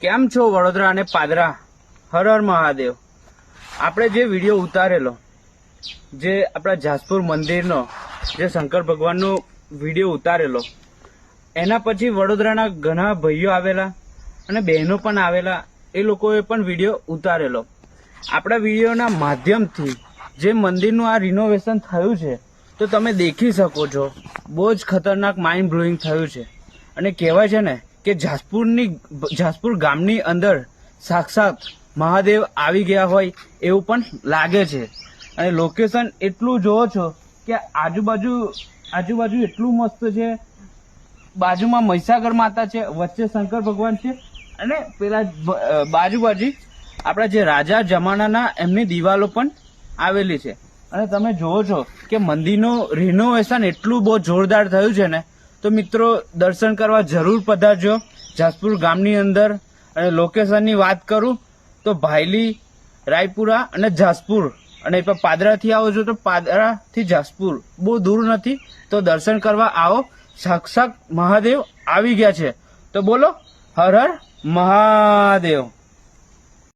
કેમ છો વડોદરા અને પાદરા? હર હર મહાદેવ. આપણે જે વિડીયો ઉતારેલો, જે આપણા જાસપુર મંદિરનો, જે શંકર ભગવાનનો વિડીયો ઉતારેલો, એના પછી વડોદરાના ઘણા ભાઈઓ આવેલા અને બહેનો પણ આવેલા, એ લોકોએ પણ વિડીયો ઉતારેલો. આપણા વિડીયોના માધ્યમથી જે મંદિરનું આ રિનોવેશન થયું છે, તો તમે દેખી શકો છો, બહુ જ ખતરનાક માઇન્ડ બ્લોઈંગ થયું છે. અને કહેવાય છે ને કે જાસપુર ગામની અંદર સાક્ષાત મહાદેવ આવી ગયા હોય એવું પણ લાગે છે. અને લોકેશન એટલું જોવો છો કે આજુબાજુ એટલું મસ્ત છે. બાજુમાં મહીસાગર માતા છે, વચ્ચે શંકર ભગવાન છે, અને પેલા બાજુ આપણા જે રાજા જમાનાના એમની દિવાલો પણ આવેલી છે. અને તમે જોવો છો કે મંદિરનું રિનોવેશન એટલું બહુ જોરદાર થયું છે ને, તો મિત્રો દર્શન કરવા જરૂર પધારજો જાસપુર ગામની અંદર. અને લોકેશનની વાત કરું તો ભાયલી, રાયપુરા અને જાસપુર, અને પાદરાથી આવો છો તો પાદરાથી જાસપુર બહુ દૂર નથી. તો દર્શન કરવા આવો, સાક્ષાત મહાદેવ આવી ગયા છે. તો બોલો હર હર મહાદેવ.